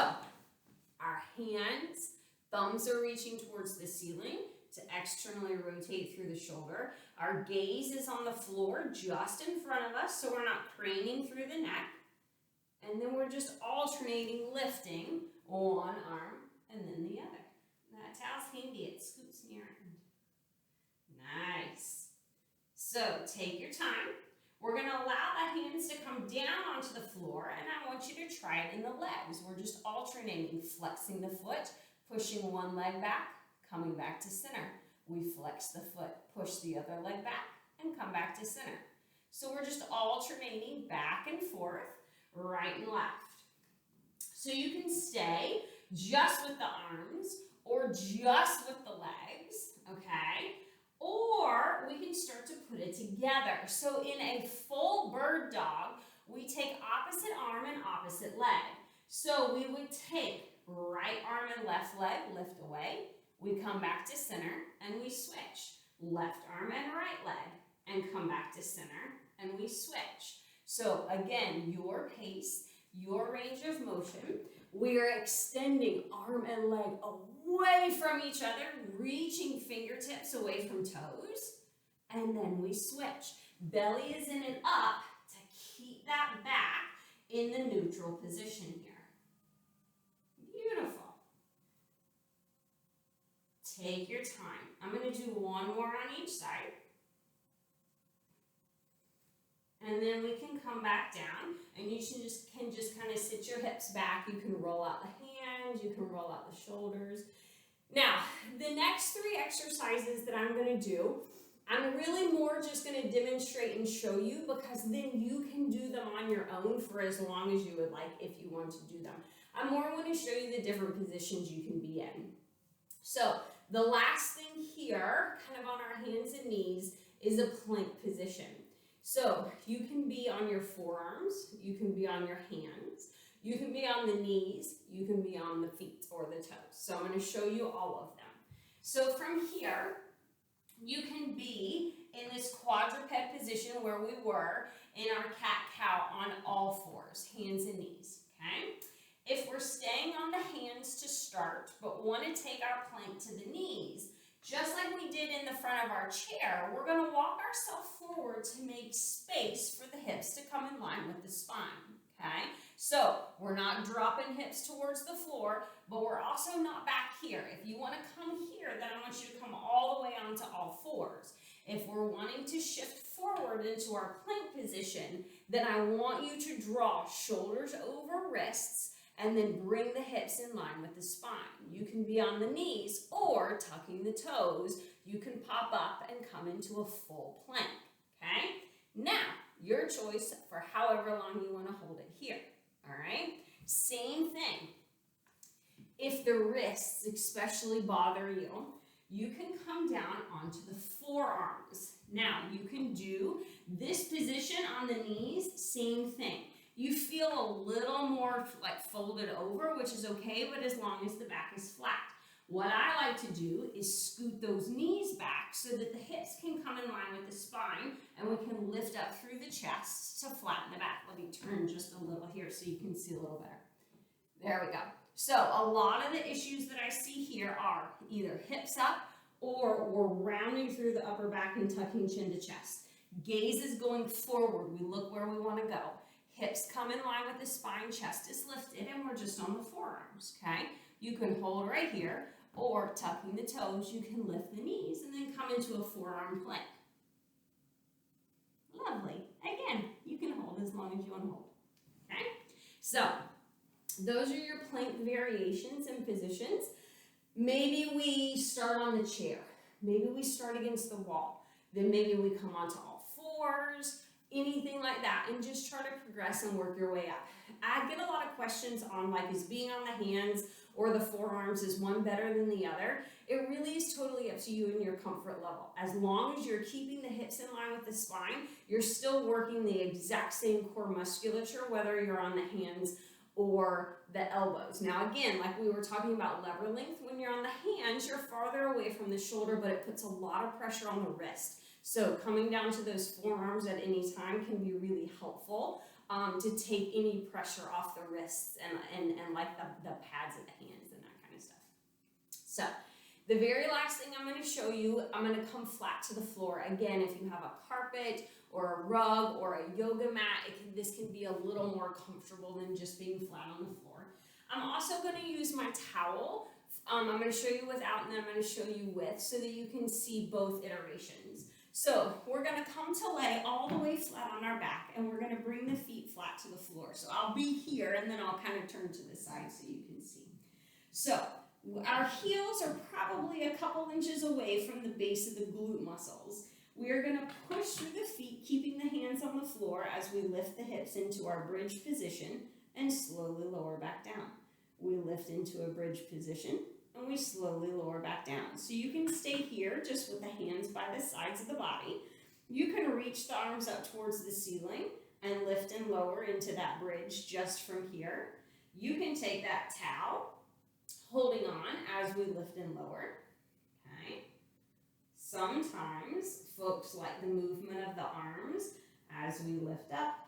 Speaker 1: our hands, thumbs are reaching towards the ceiling to externally rotate through the shoulder. Our gaze is on the floor just in front of us, so we're not craning through the neck. And then we're just alternating, lifting one arm and then the other. That towel's handy, it scoots near it. Nice. So take your time. We're going to allow the hands to come down onto the floor, and I want you to try it in the legs. We're just alternating, flexing the foot, pushing one leg back, coming back to center. We flex the foot, push the other leg back, and come back to center. So we're just alternating back and forth, right and left. So you can stay just with the arms or just with the legs, okay? Or we can start to put it together. So in a full bird dog, we take opposite arm and opposite leg. So we would take right arm and left leg, lift away. We come back to center and we switch. Left arm and right leg and come back to center and we switch. So again, your pace, your range of motion. We are extending arm and leg away from each other, reaching fingertips away from toes, and then we switch. Belly is in and up to keep that back in the neutral position here. Beautiful. Take your time. I'm going to do 1 more on each side. And then we can come back down, and you can just kind of sit your hips back. You can roll out the hands, you can roll out the shoulders. Now, the next 3 exercises that I'm going to do, I'm really more just going to demonstrate and show you, because then you can do them on your own for as long as you would like if you want to do them. I'm more going to show you the different positions you can be in. So the last thing here, kind of on our hands and knees, is a plank position. So you can be on your forearms, you can be on your hands, you can be on the knees, you can be on the feet or the toes. So I'm going to show you all of them. So from here, you can be in this quadruped position where we were in our cat-cow on all fours, hands and knees, okay? If we're staying on the hands to start, but want to take our plank to the knees, just like we did in the front of our chair, we're going to walk ourselves forward to make space for the hips to come in line with the spine, okay? So we're not dropping hips towards the floor, but we're also not back here. If you want to come here, then I want you to come all the way onto all fours. If we're wanting to shift forward into our plank position, then I want you to draw shoulders over wrists and then bring the hips in line with the spine. You can be on the knees or tucking the toes. You can pop up and come into a full plank, okay? Now, your choice for however long you want to hold it here, all right? Same thing. If the wrists especially bother you, you can come down onto the forearms. Now, you can do this position on the knees, same thing. You feel a little more like folded over, which is okay, but as long as the back is flat. What I like to do is scoot those knees back so that the hips can come in line with the spine and we can lift up through the chest to flatten the back. Let me turn just a little here so you can see a little better. There we go. So a lot of the issues that I see here are either hips up or we're rounding through the upper back and tucking chin to chest. Gaze is going forward. We look where we want to go. Hips come in line with the spine, chest is lifted, and we're just on the forearms, okay? You can hold right here, or tucking the toes, you can lift the knees and then come into a forearm plank. Lovely. Again, you can hold as long as you want to hold, okay? So, those are your plank variations and positions. Maybe we start on the chair. Maybe we start against the wall. Then maybe we come onto all fours, anything like that, and just try to progress and work your way up. I get a lot of questions on like, is being on the hands or the forearms, is one better than the other? It really is totally up to you and your comfort level. As long as you're keeping the hips in line with the spine, you're still working the exact same core musculature, whether you're on the hands or the elbows. Now again, like we were talking about lever length, when you're on the hands, you're farther away from the shoulder, but it puts a lot of pressure on the wrist. So coming down to those forearms at any time can be really helpful to take any pressure off the wrists and like the pads of the hands and that kind of stuff. So the very last thing I'm going to show you, I'm going to come flat to the floor. Again, if you have a carpet or a rug or a yoga mat, this can be a little more comfortable than just being flat on the floor. I'm also going to use my towel. I'm going to show you without and then I'm going to show you with so that you can see both iterations. So we're going to come to lay all the way flat on our back and we're going to bring the feet flat to the floor. So I'll be here and then I'll kind of turn to the side so you can see. So our heels are probably a couple inches away from the base of the glute muscles. We are going to push through the feet, keeping the hands on the floor as we lift the hips into our bridge position and slowly lower back down. We lift into a bridge position and we slowly lower back down. So you can stay here just with the hands by the sides of the body. You can reach the arms up towards the ceiling and lift and lower into that bridge just from here. You can take that towel, holding on as we lift and lower, okay? Sometimes folks like the movement of the arms as we lift up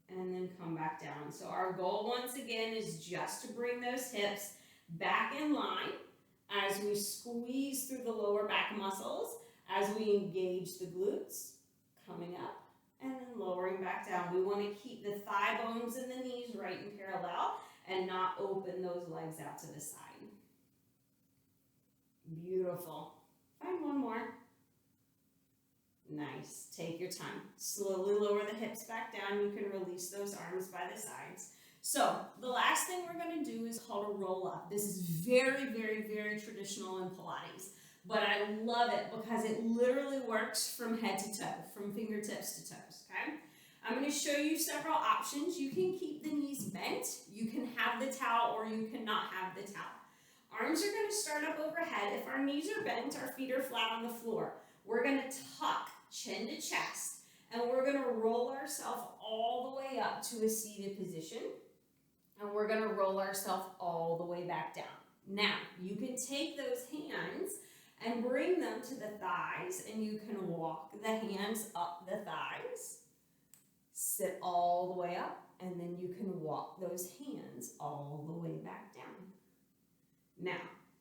Speaker 1: and then come back down. So our goal once again is just to bring those hips back in line as we squeeze through the lower back muscles, as we engage the glutes, coming up and then lowering back down. We want to keep the thigh bones and the knees right in parallel and not open those legs out to the side. Beautiful. Find one more. Nice. Take your time. Slowly lower the hips back down. You can release those arms by the sides. So the last thing we're going to do is called a roll up. This is very, very, very traditional in Pilates, but I love it because it literally works from head to toe, from fingertips to toes, okay? I'm going to show you several options. You can keep the knees bent. You can have the towel or you cannot have the towel. Arms are going to start up overhead. If our knees are bent, our feet are flat on the floor. We're going to tuck chin to chest, and we're going to roll ourselves all the way up to a seated position, and we're going to roll ourselves all the way back down. Now, you can take those hands and bring them to the thighs, and you can walk the hands up the thighs, sit all the way up, and then you can walk those hands all the way back down. Now,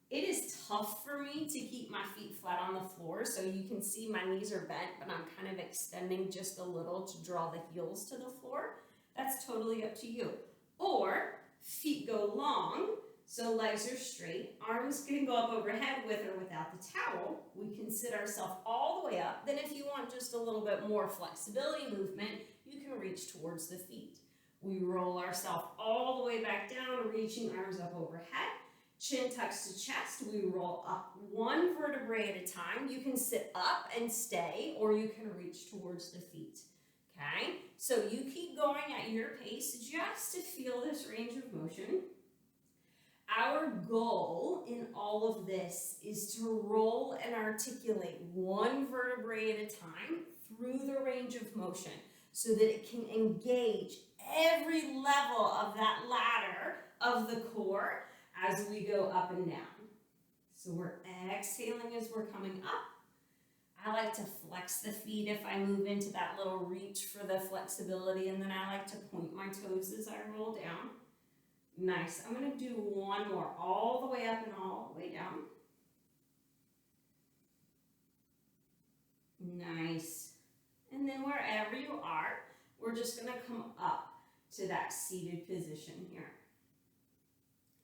Speaker 1: it is tough for me to keep my feet flat on the floor, so you can see my knees are bent, but I'm kind of extending just a little to draw the heels to the floor. That's totally up to you. Or, feet go long, so legs are straight. Arms can go up overhead with or without the towel. We can sit ourselves all the way up. Then if you want just a little bit more flexibility movement, you can reach towards the feet. We roll ourselves all the way back down, reaching arms up overhead. Chin tucks to chest. We roll up one vertebrae at a time. You can sit up and stay, or you can reach towards the feet. Okay? So you keep going at your pace just to feel this range of motion. Our goal in all of this is to roll and articulate one vertebrae at a time through the range of motion so that it can engage every level of that ladder of the core as we go up and down. So we're exhaling as we're coming up. I like to flex the feet if I move into that little reach for the flexibility, and then I like to point my toes as I roll down. Nice. I'm going to do one more, all the way up and all the way down. Nice. And then wherever you are, we're just going to come up to that seated position here.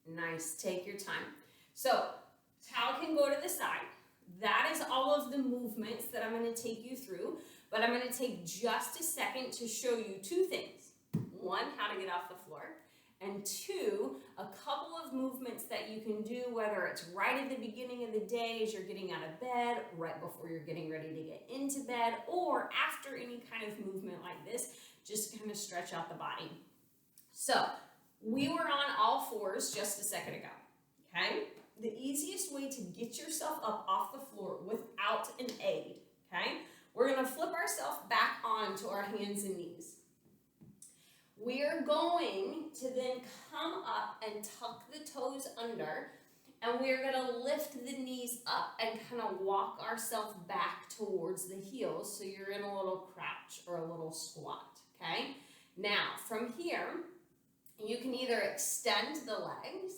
Speaker 1: Nice. Take your time. So, towel can go to the side. That is all of the movements that I'm going to take you through, but I'm going to take just a second to show you two things. One, how to get off the floor, and two, a couple of movements that you can do, whether it's right at the beginning of the day as you're getting out of bed, right before you're getting ready to get into bed, or after any kind of movement like this, just kind of stretch out the body. So, we were on all fours just a second ago, okay? The easiest way to get yourself up off the floor without an aid, okay? We're going to flip ourselves back onto our hands and knees. We are going to then come up and tuck the toes under, and we are going to lift the knees up and kind of walk ourselves back towards the heels so you're in a little crouch or a little squat, okay? Now, from here, you can either extend the legs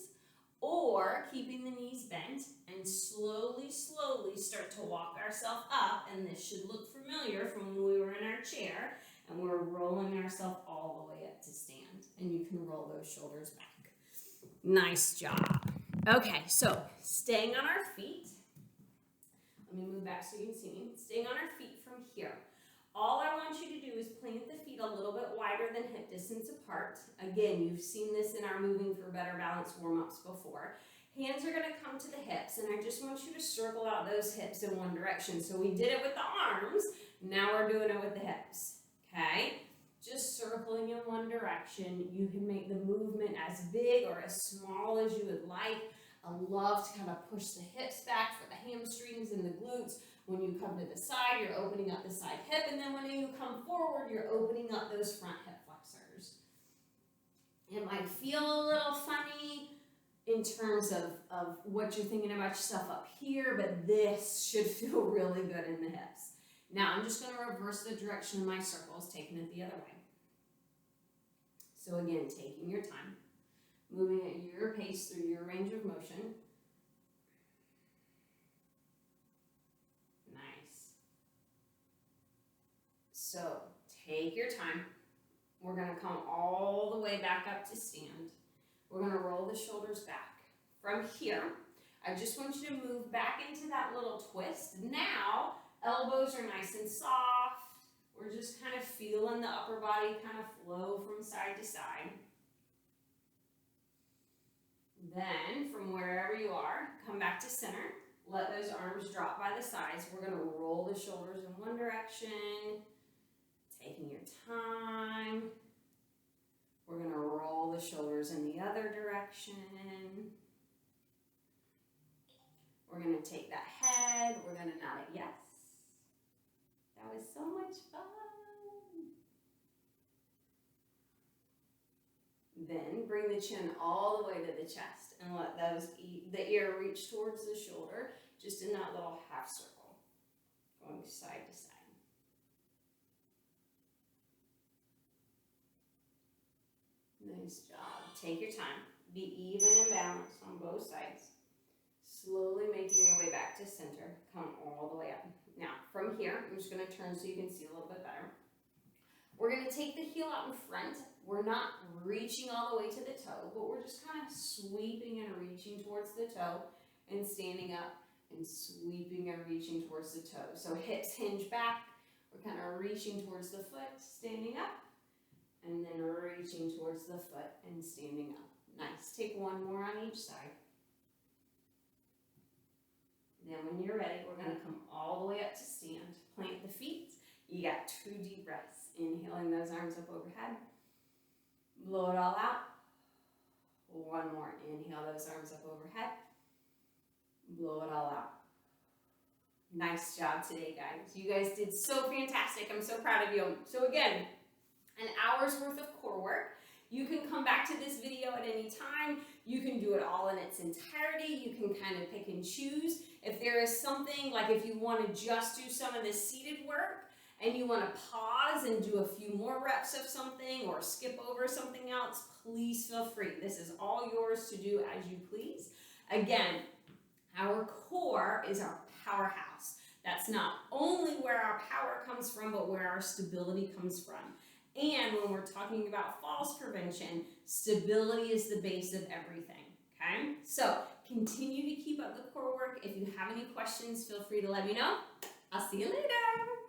Speaker 1: or keeping the knees bent and slowly start to walk ourselves up, and this should look familiar from when we were in our chair, and we're rolling ourselves all the way up to stand, and you can roll those shoulders back. Nice job. Okay, so staying on our feet. Let me move back so you can see me. Staying on our feet from here. All I want you to do is plant the feet a little bit wider than hip distance apart. Again, you've seen this in our Moving for Better Balance warm-ups before. Hands are going to come to the hips, and I just want you to circle out those hips in one direction. So we did it with the arms, now we're doing it with the hips, okay? Just circling in one direction. You can make the movement as big or as small as you would like. I love to kind of push the hips back for the hamstrings and the glutes. When you come to the side, you're opening up the side hip, and then when you come forward, you're opening up those front hip flexors. It might feel a little funny in terms of what you're thinking about yourself up here, but this should feel really good in the hips. Now, I'm just going to reverse the direction of my circles, taking it the other way. So again, taking your time, moving at your pace through your range of motion. So take your time. We're going to come all the way back up to stand. We're going to roll the shoulders back. From here, I just want you to move back into that little twist. Now, elbows are nice and soft. We're just kind of feeling the upper body kind of flow from side to side. Then, from wherever you are, come back to center. Let those arms drop by the sides. We're going to roll the shoulders in one direction. Taking your time. We're going to roll the shoulders in the other direction. We're going to take that head. We're going to nod it yes. That was so much fun. Then bring the chin all the way to the chest and let the ear reach towards the shoulder, just in that little half circle, going side to side. Nice job. Take your time. Be even and balanced on both sides. Slowly making your way back to center. Come all the way up. Now, from here, I'm just going to turn so you can see a little bit better. We're going to take the heel out in front. We're not reaching all the way to the toe, but we're just kind of sweeping and reaching towards the toe and standing up and sweeping and reaching towards the toe. So hips hinge back. We're kind of reaching towards the foot, standing up and then reaching towards the foot and standing up. Nice. Take one more on each side. Then when you're ready, we're going to come all the way up to stand. Plant the feet. You got 2 deep breaths. Inhaling those arms up overhead. Blow it all out. One more. Inhale those arms up overhead. Blow it all out. Nice job today, guys. You guys did so fantastic. I'm so proud of you. So again, an hour's worth of core work. You can come back to this video at any time. You can do it all in its entirety. You can kind of pick and choose. If there is something, like if you want to just do some of this seated work and you want to pause and do a few more reps of something or skip over something else, please feel free. This is all yours to do as you please. Again, our core is our powerhouse. That's not only where our power comes from, but where our stability comes from. And when we're talking about falls prevention, stability is the base of everything, okay? So continue to keep up the core work. If you have any questions, feel free to let me know. I'll see you later.